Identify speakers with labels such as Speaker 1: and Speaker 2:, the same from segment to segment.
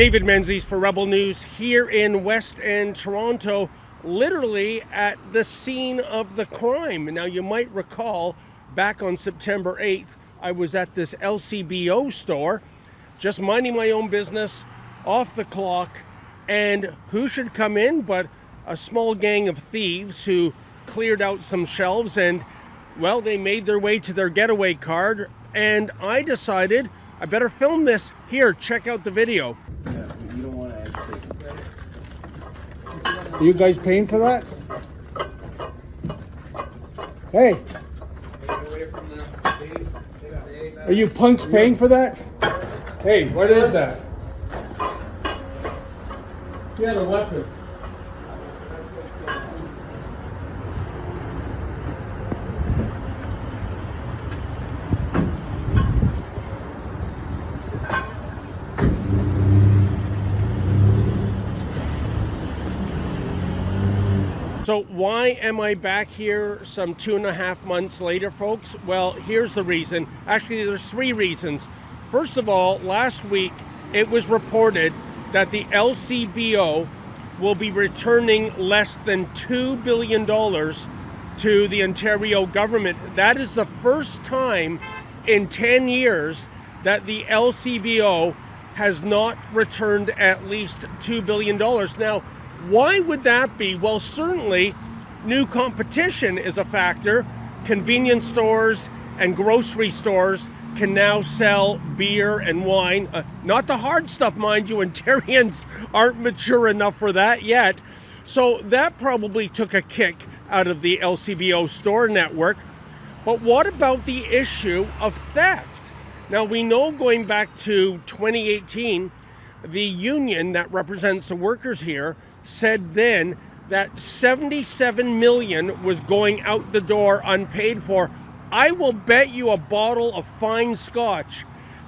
Speaker 1: David Menzies for Rebel News here in West End, Toronto, literally at the scene of the crime. Now, you might recall back on September 8th, I was at this LCBO store, just minding my own business, off the clock, and who should come in but a small gang of thieves who cleared out some shelves and, well, they made their way to their getaway car, and I decided I better film this. Here, check out the video.
Speaker 2: You don't want to actually.
Speaker 1: Are you guys paying for that? Hey, are you punks paying for that? Hey, what is that? He had a weapon. So why am I back here some 2.5 months later, folks? Well, here's the reason. Actually, there's 3 reasons. First of all, last week it was reported that the LCBO will be returning less than $2 billion to the Ontario government. That is the first time in 10 years that the LCBO has not returned at least $2 billion. Now, why would that be? Well, certainly new competition is a factor. Convenience stores and grocery stores can now sell beer and wine. Not the hard stuff, mind you. Ontarians aren't mature enough for that yet. So that probably took a kick out of the LCBO store network. But what about the issue of theft? Now, we know going back to 2018, the union that represents the workers here said then that 77 million was going out the door unpaid for. I will bet you a bottle of fine scotch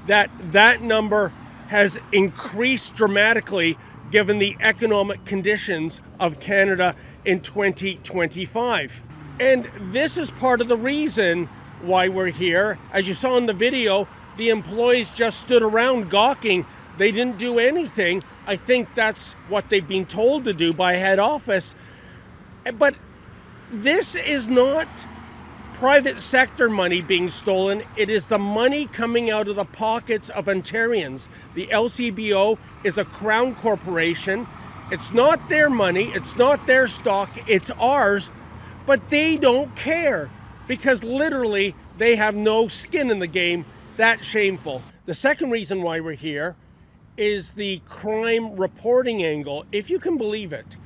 Speaker 1: that number has increased dramatically given the economic conditions of Canada in 2025. And this is part of the reason why we're here. As you saw in the video, the employees just stood around gawking. They didn't do anything. I think that's what they've been told to do by head office. But this is not private sector money being stolen. It is the money coming out of the pockets of Ontarians. The LCBO is a crown corporation. It's not their money. It's not their stock. It's ours. But they don't care because literally they have no skin in the game. That's shameful. The second reason why we're here is the crime reporting angle. If you can believe it,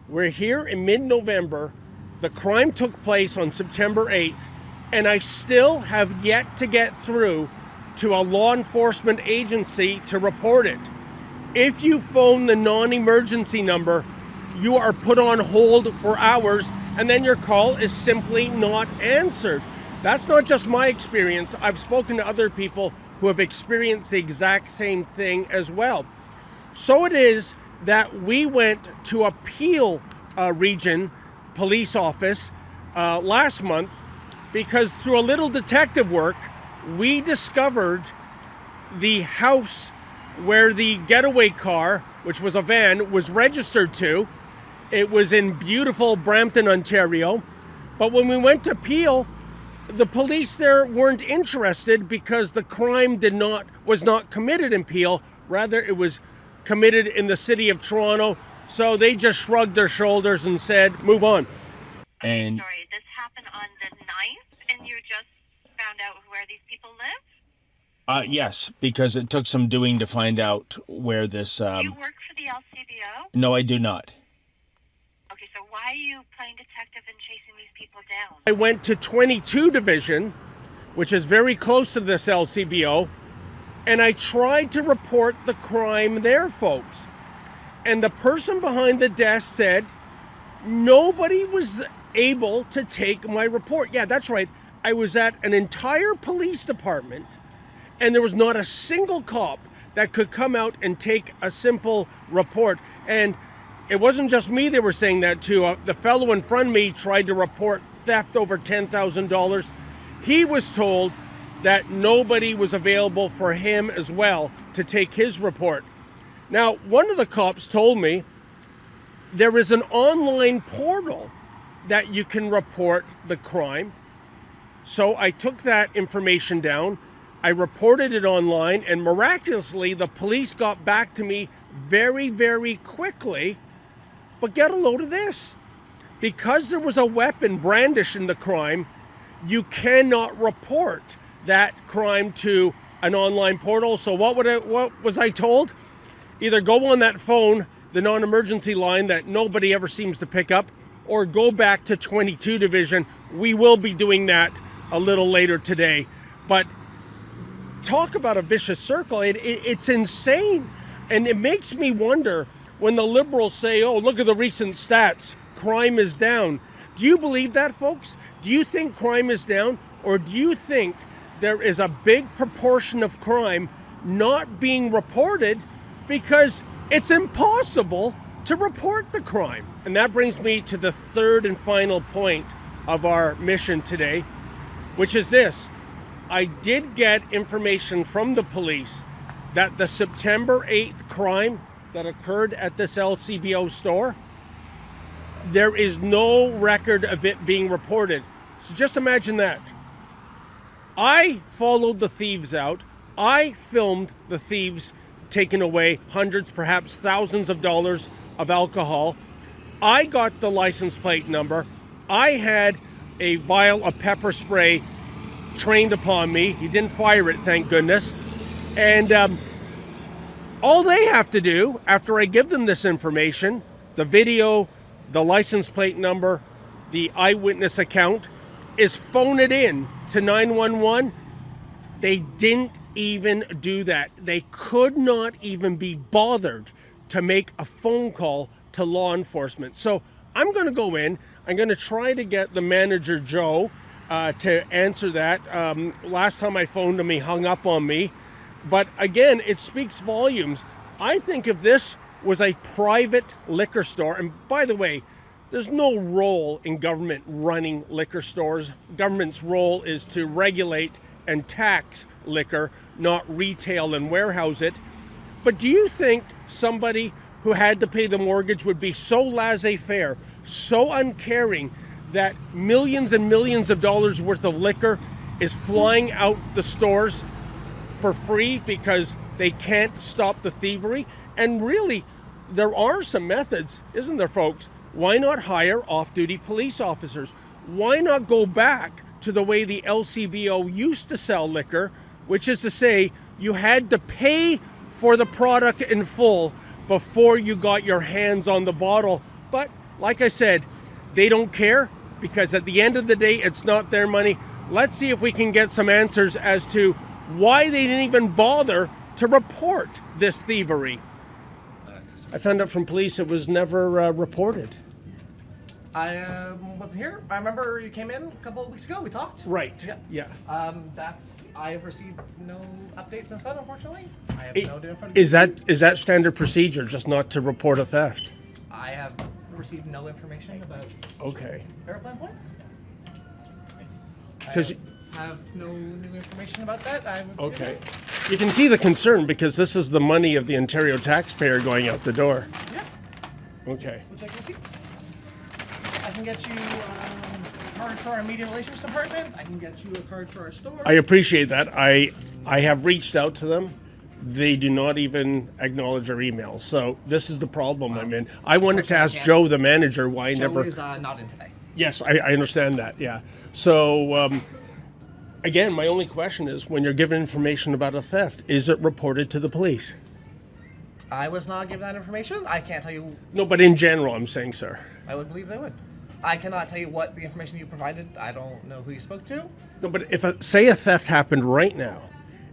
Speaker 1: we're here in mid-November. The crime took place on September 8th, and I still have yet to get through to a law enforcement agency to report it. If you phone the non-emergency number, you are put on hold for hours, and then your call is simply not answered. That's not just my experience. I've spoken to other people who have experienced the exact same thing as well. So it is that we went to a Peel region police office last month because through a little detective work, we discovered the house where the getaway car, which was a van, was registered to. It was in beautiful Brampton, Ontario. But when we went to Peel, the police there weren't interested because the crime was not committed in Peel. Rather, it was committed in the city of Toronto. So they just shrugged their shoulders and said, move on.
Speaker 3: And sorry, this happened on the 9th, and you just found out where these people live?
Speaker 2: Yes, because it took some doing to find out where this.
Speaker 3: You work for the LCBO?
Speaker 2: No, I do not.
Speaker 3: Okay, so why are you playing detective and chasing these people down?
Speaker 1: I went to 22 Division, which is very close to this LCBO, and I tried to report the crime there, folks. And the person behind the desk said nobody was able to take my report. Yeah, that's right. I was at an entire police department, and there was not a single cop that could come out and take a simple report. And it wasn't just me they were saying that to. The fellow in front of me tried to report theft over $10,000. He was told that nobody was available for him as well to take his report. Now, one of the cops told me there is an online portal that you can report the crime. So I took that information down, I reported it online, and miraculously, the police got back to me very, very quickly. But get a load of this. Because there was a weapon brandished in the crime, you cannot report that crime to an online portal. So what was I told? Either go on that phone, the non-emergency line that nobody ever seems to pick up, or go back to 22 Division. We will be doing that a little later today. But talk about a vicious circle. It's insane. And it makes me wonder when the Liberals say, oh, look at the recent stats, crime is down. Do you believe that, folks? Do you think crime is down? Or do you think there is a big proportion of crime not being reported because it's impossible to report the crime? And that brings me to the third and final point of our mission today, which is this. I did get information from the police that the September 8th crime that occurred at this LCBO store, there is no record of it being reported. So just imagine that. I followed the thieves out. I filmed the thieves taking away hundreds, perhaps thousands of dollars of alcohol. I got the license plate number. I had a vial of pepper spray trained upon me. He didn't fire it, thank goodness. And all they have to do after I give them this information, the video, the license plate number, the eyewitness account, is phone it in to 911. They didn't even do that. They could not even be bothered to make a phone call to law enforcement. So I'm going to go in. I'm going to try to get the manager, Joe, to answer that. Last time I phoned him, he hung up on me. But again, it speaks volumes. I think if this was a private liquor store, and by the way, there's no role in government running liquor stores. Government's role is to regulate and tax liquor, not retail and warehouse it. But do you think somebody who had to pay the mortgage would be so laissez-faire, so uncaring, that millions and millions of dollars worth of liquor is flying out the stores for free because they can't stop the thievery? And really, there are some methods, isn't there, folks? Why not hire off-duty police officers? Why not go back to the way the LCBO used to sell liquor, which is to say you had to pay for the product in full before you got your hands on the bottle? But like I said, they don't care because at the end of the day, it's not their money. Let's see if we can get some answers as to why they didn't even bother to report this thievery. I found out from police it was never reported.
Speaker 4: I wasn't here. I remember you came in a couple of weeks ago. We talked.
Speaker 1: Right.
Speaker 4: Yeah.
Speaker 1: Yeah.
Speaker 4: I have received no updates since then, unfortunately. I have no info.
Speaker 1: Is that standard procedure, just not to report a theft?
Speaker 4: I have received no information about airplane points.
Speaker 1: Because
Speaker 4: I have no new information about that.
Speaker 1: You can see the concern because this is the money of the Ontario taxpayer going out the door.
Speaker 4: Yeah.
Speaker 1: Okay.
Speaker 4: We'll take receipts. I can get you a card for our media relations department. I can get you a card for our store.
Speaker 1: I appreciate that. I have reached out to them. They do not even acknowledge our emails. So this is the problem I'm in. I wanted to ask Joe, the manager, why
Speaker 4: Joe
Speaker 1: never...
Speaker 4: is not in today.
Speaker 1: Yes, I understand that, yeah. So, again, my only question is, when you're given information about a theft, is it reported to the police?
Speaker 4: I was not given that information. I can't tell you.
Speaker 1: No, but in general, I'm saying, sir.
Speaker 4: I would believe they would. I cannot tell you what the information you provided. I don't know who you spoke to.
Speaker 1: No, but if, say a theft happened right now,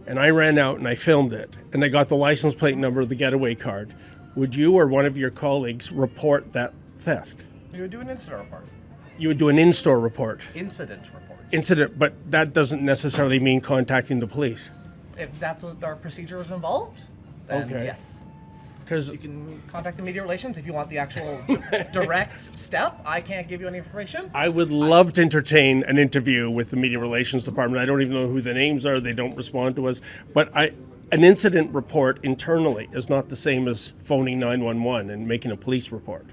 Speaker 1: and I ran out and I filmed it, and I got the license plate number of the getaway card, would you or one of your colleagues report that theft?
Speaker 4: We would do an incident report.
Speaker 1: You would do an in-store report.
Speaker 4: Incident report.
Speaker 1: Incident, but that doesn't necessarily mean contacting the police.
Speaker 4: If that's what our procedure is involved, then yes.
Speaker 1: Because
Speaker 4: You can contact the media relations if you want the actual direct step. I can't give you any information.
Speaker 1: I would love to entertain an interview with the media relations department. I don't even know who the names are. They don't respond to us. But an incident report internally is not the same as phoning 911 and making a police report.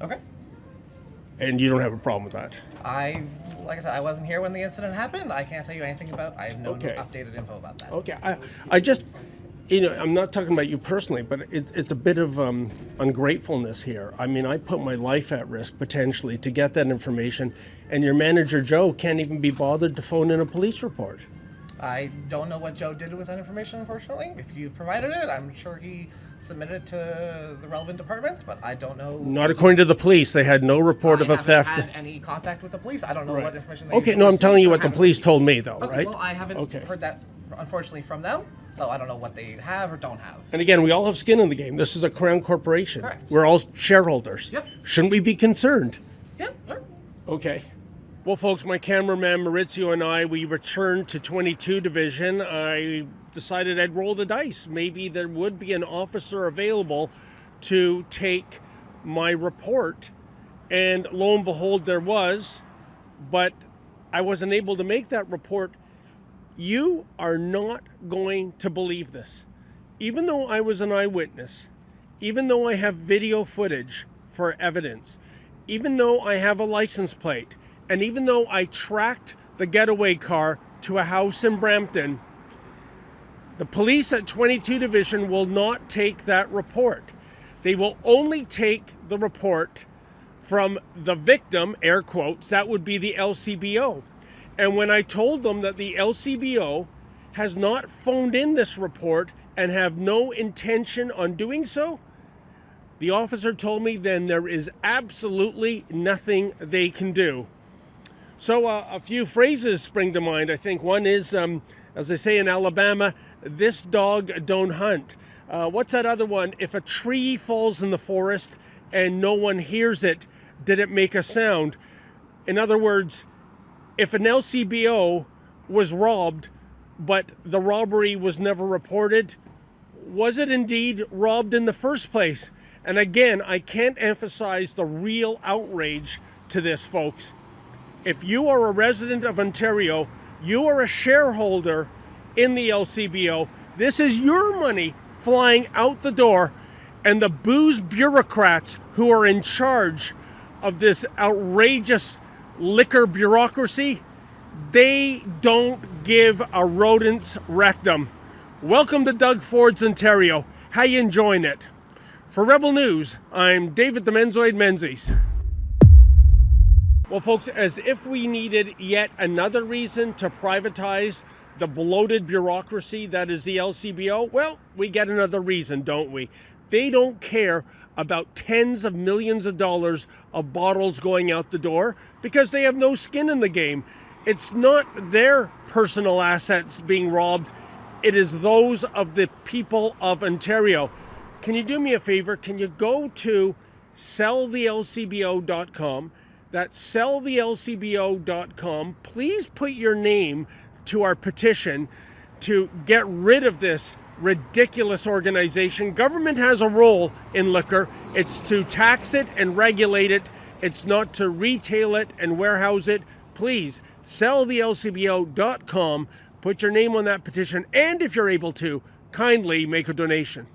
Speaker 4: Okay.
Speaker 1: And you don't have a problem with that?
Speaker 4: Like I said, I wasn't here when the incident happened. I can't tell you anything about. I have no
Speaker 1: Okay.
Speaker 4: updated info about that.
Speaker 1: Okay. I just, I'm not talking about you personally, but it's a bit of ungratefulness here. I mean, I put my life at risk potentially to get that information, and your manager, Joe, can't even be bothered to phone in a police report.
Speaker 4: I don't know what Joe did with that information, unfortunately. If you've provided it, I'm sure he submitted it to the relevant departments, but I don't know.
Speaker 1: Not according to the police. They had no report of a theft.
Speaker 4: I haven't had any contact with the police. I don't know what information they
Speaker 1: Okay, no, I'm telling you what the police told me, though,
Speaker 4: Okay,
Speaker 1: right?
Speaker 4: well, I haven't heard that, unfortunately, from them, so I don't know what they have or don't have.
Speaker 1: And again, we all have skin in the game. This is a Crown corporation.
Speaker 4: Correct.
Speaker 1: We're all shareholders.
Speaker 4: Yep.
Speaker 1: Shouldn't we be concerned?
Speaker 4: Yeah, sure.
Speaker 1: Okay. Well, folks, my cameraman Maurizio and I, we returned to 22 Division. I decided I'd roll the dice. Maybe there would be an officer available to take my report. And lo and behold, there was. But I wasn't able to make that report. You are not going to believe this. Even though I was an eyewitness, even though I have video footage for evidence, even though I have a license plate, and even though I tracked the getaway car to a house in Brampton, the police at 22 Division will not take that report. They will only take the report from the victim, air quotes, that would be the LCBO. And when I told them that the LCBO has not phoned in this report and have no intention on doing so, the officer told me then there is absolutely nothing they can do. So a few phrases spring to mind. I think one is, as they say in Alabama, this dog don't hunt. What's that other one? If a tree falls in the forest and no one hears it, did it make a sound? In other words, if an LCBO was robbed, but the robbery was never reported, was it indeed robbed in the first place? And again, I can't emphasize the real outrage to this, folks. If you are a resident of Ontario, you are a shareholder in the LCBO, this is your money flying out the door, and the booze bureaucrats who are in charge of this outrageous liquor bureaucracy, they don't give a rodent's rectum. Welcome to Doug Ford's Ontario. How you enjoying it? For Rebel News, I'm David the Menzoid Menzies. Well, folks, as if we needed yet another reason to privatize the bloated bureaucracy that is the LCBO, well, we get another reason, don't we? They don't care about tens of millions of dollars of bottles going out the door because they have no skin in the game. It's not their personal assets being robbed. It is those of the people of Ontario. Can you do me a favor? Can you go to sellthelcbo.com? That's sellthelcbo.com. Please put your name to our petition to get rid of this ridiculous organization. Government has a role in liquor. It's to tax it and regulate it. It's not to retail it and warehouse it. Please, sellthelcbo.com. Put your name on that petition, and if you're able to, kindly make a donation.